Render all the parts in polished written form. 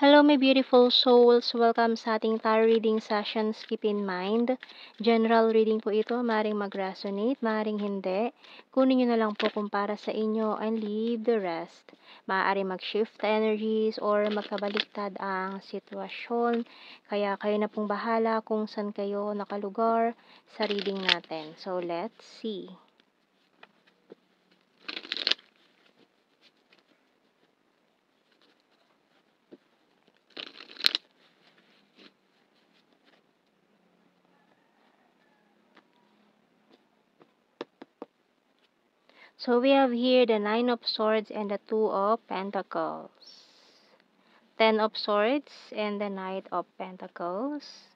Hello, my beautiful souls. Welcome sa ating tarot reading sessions. Keep in mind, general reading po ito. Maring mag-resonate, maring hindi. Kunin nyo na lang po kung para sa inyo and leave the rest. Maaari mag-shift energies or magkabaliktad ang sitwasyon. Kaya kayo na pong bahala kung saan kayo nakalugar sa reading natin. So, let's see. So we have here the Nine of Swords and the Two of Pentacles. Ten of Swords and the Knight of Pentacles.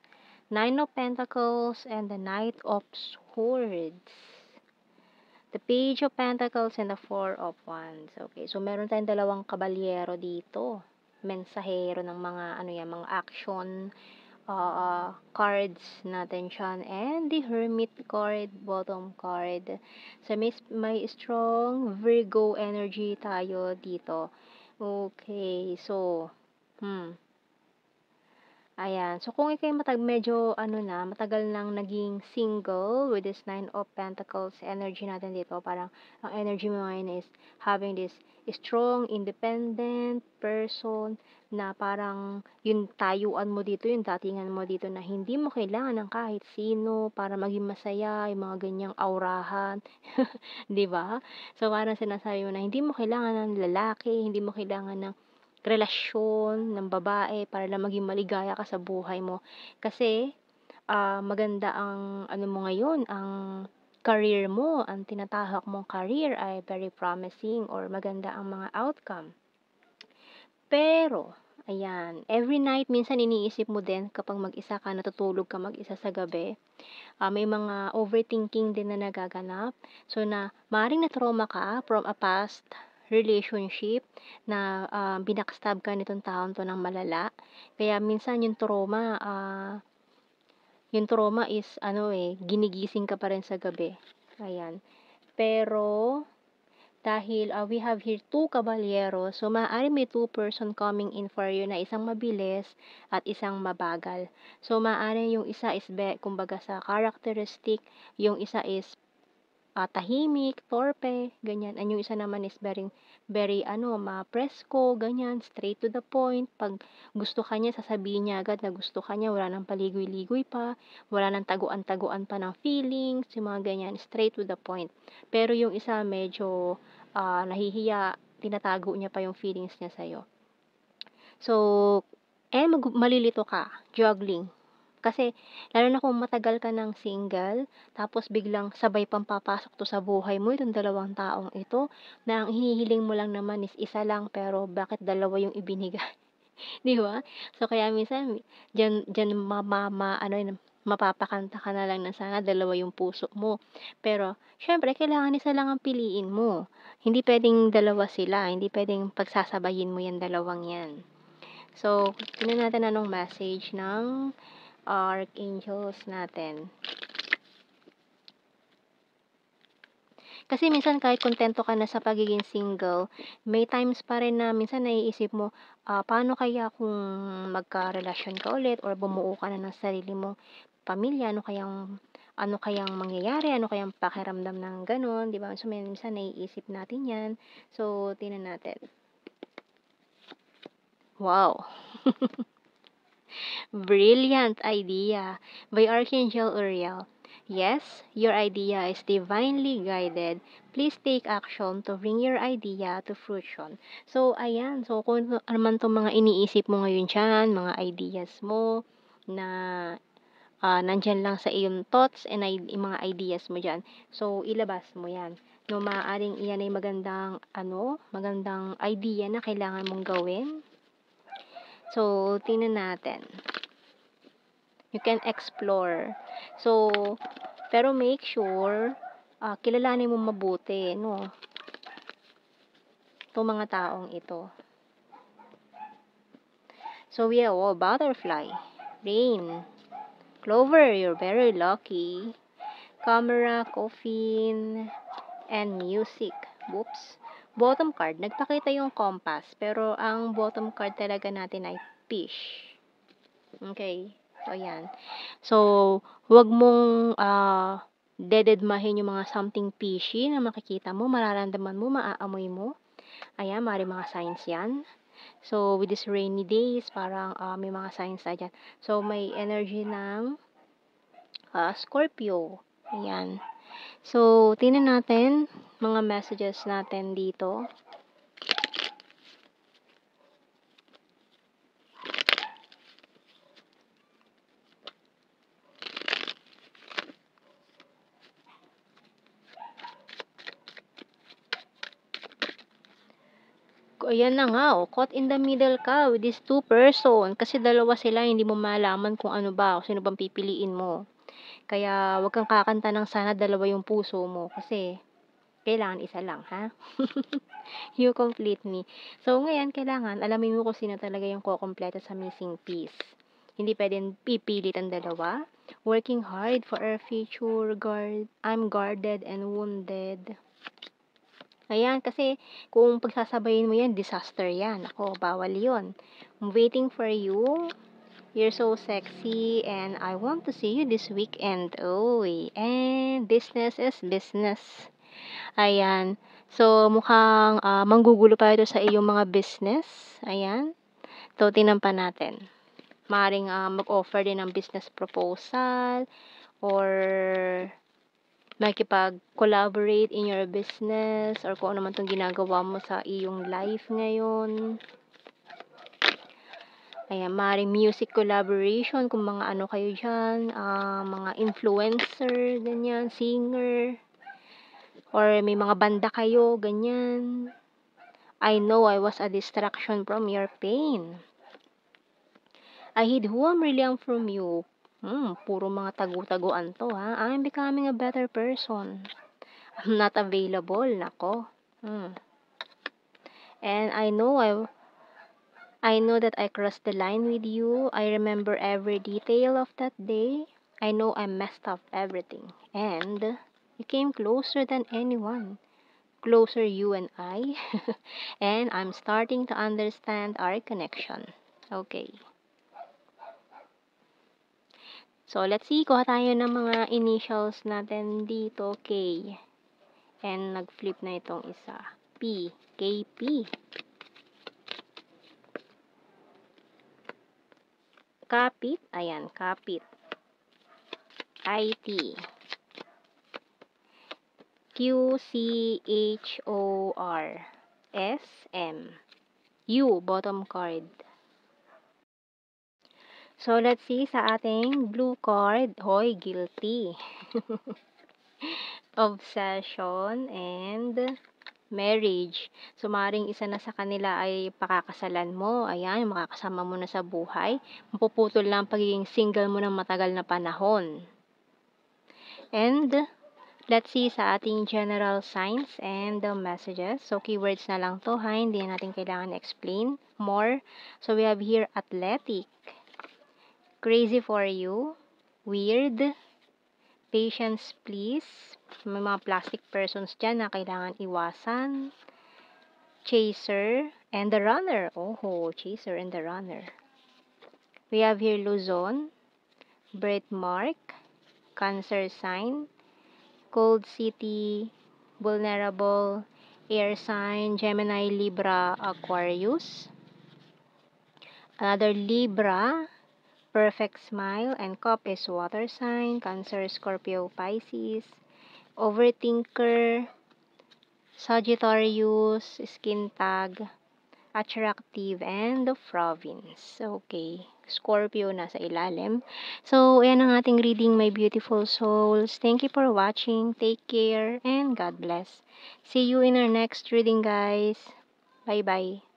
Nine of Pentacles and the Knight of Swords. The Page of Pentacles and the Four of Wands. Okay, so meron tayong dalawang kabalyero dito. Mensahero ng mga mga action cards natin siyan. And the Hermit card, bottom card. So may strong Virgo energy tayo dito. Okay, so ayan. So, kung ikay medyo matagal nang naging single with this Nine of Pentacles energy natin dito, parang ang energy mo ngayon is having this strong, independent person na parang yung tayuan mo dito, yung datingan mo dito na hindi mo kailangan ng kahit sino para maging masaya, yung mga ganyang aurahan. 'Di ba? So, parang sinasabi mo na hindi mo kailangan ng lalaki, hindi mo kailangan ng relasyon ng babae para lang maging maligaya ka sa buhay mo. Kasi, maganda ang mo ngayon, ang career mo, ang tinatahak mong career ay very promising or maganda ang mga outcome. Pero, ayan, every night, minsan iniisip mo din kapag mag-isa ka, natutulog ka mag-isa sa gabi, may mga overthinking din na nagaganap. So, na maaaring na-trauma ka from a past relationship na binackstab ka nitong taon to ng malala. Kaya minsan yung trauma is ginigising ka pa rin sa gabi. Ayan. Pero dahil we have here two kabalyero, so maaari may two person coming in for you na isang mabilis at isang mabagal. So maaari yung isa is kumbaga sa characteristic, yung isa is tahimik, torpe, ganyan. And yung isa naman is very, very, ma-presko, ganyan, straight to the point. Pag gusto ka niya, sasabihin niya agad na gusto ka niya, wala nang paligoy-ligoy pa, wala nang taguan-taguan pa ng feelings, yung mga ganyan, straight to the point. Pero yung isa medyo nahihiya, tinatago niya pa yung feelings niya sa'yo. So, malilito ka, juggling. Kasi, lalo na kung matagal ka ng single, tapos biglang sabay pang papasok to sa buhay mo, itong dalawang taong ito, na ang hinihiling mo lang naman is isa lang, pero bakit dalawa yung ibinigay? Di ba? So, kaya minsan, dyan mapapakanta ka na lang na sana dalawa yung puso mo. Pero, syempre, kailangan isa lang ang piliin mo. Hindi pwedeng dalawa sila, hindi pwedeng pagsasabayin mo yan dalawang yan. So, tingnan natin anong message ng archangels natin. Kasi minsan kahit kontento ka na sa pagiging single, may times pa rin na minsan naiisip mo, paano kaya kung magkarelasyon ka ulit or bumuo ka na ng sarili mong pamilya, ano kayang mangyayari, ano kayang pakiramdam ng gano'n, di ba? So, minsan naiisip natin yan. So, tingnan natin. Wow! Brilliant idea by Archangel Uriel. Yes, your idea is divinely guided. Please take action to bring your idea to fruition. So, ayan. So, kung ano man itong mga iniisip mo ngayon dyan, mga ideas mo, na nandyan lang sa iyong thoughts and mga ideas mo dyan. So, ilabas mo yan. No, maaaring iyan ay magandang idea na kailangan mong gawin. So, tingnan natin. You can explore. So, pero make sure, kilalanin mo mabuti, no? Itong mga taong ito. So, we have butterfly, rain, clover, you're very lucky, camera, coffin, and music. Whoops. Bottom card, nagpakita yung compass, pero ang bottom card talaga natin ay fish. Okay. So, ayan. So, wag mong dededmahin yung mga something fishy na makikita mo, mararamdaman mo, maaamoy mo. Ayan, maaaring mga signs yan. So, with this rainy days, parang may mga signs na dyan. So, may energy ng Scorpio. Ayan. So, tingnan natin mga messages natin dito. Ayan na nga, caught in the middle ka with these two person. Kasi dalawa sila, hindi mo malaman kung ano ba, kung sino bang pipiliin mo. Kaya, wag kang kakanta ng sana dalawa yung puso mo. Kasi, kailangan isa lang, ha? You complete me. So, ngayon, kailangan, alamin mo kung sino talaga yung kukompleto sa missing piece. Hindi pwedeng pipilit ang dalawa. Working hard for our future, I'm guarded and wounded. Ayan, kasi kung pagsasabayin mo yan, disaster yan. Ako, bawal yun. I'm waiting for you. You're so sexy and I want to see you this weekend. Oy, and business is business. Ayan. So, mukhang manggugulo pa ito sa iyong mga business. Ayan. So, tingnan pa natin. Maaaring mag-offer din ng business proposal or makipag-collaborate in your business or kung ano man itong ginagawa mo sa iyong life ngayon. Ayan, maaaring music collaboration kung mga ano kayo dyan, mga influencer, ganyan, singer, or may mga banda kayo, ganyan. I know I was a distraction from your pain. I hid who I'm really am from you. Puro mga tagu-taguan to, ha? I'm becoming a better person. I'm not available, nako. And I know that I crossed the line with you. I remember every detail of that day. I know I messed up everything. And you came closer than anyone. Closer, you and I. And I'm starting to understand our connection. Okay. So, let's see. Kuha tayo ng mga initials natin dito. K. And nag-flip na itong isa. P. KP. Kapit. Ayan, kapit. IT. QCHOR. SM. U. Bottom card. So, let's see sa ating blue card. Hoy, guilty. Obsession and marriage. So, maring isa na sa kanila ay pakakasalan mo. Ayan, makakasama mo na sa buhay. Mapuputol lang pagiging single mo ng matagal na panahon. And, let's see sa ating general signs and the messages. So, keywords na lang to, ha? Hindi natin kailangan explain more. So, we have here athletic. Crazy for you. Weird. Patience, please. May mga plastic persons dyan na kailangan iwasan. Chaser and the runner. Oh, chaser and the runner. We have here Luzon, birthmark, Cancer sign, Cold City, vulnerable, air sign, Gemini, Libra, Aquarius. Another Libra, perfect smile, and cup is water sign, Cancer, Scorpio, Pisces, overthinker, Sagittarius, skin tag, attractive, and the province. Okay, Scorpio nasa ilalim. So, ayan ang ating reading, my beautiful souls. Thank you for watching. Take care, and God bless. See you in our next reading, guys. Bye-bye.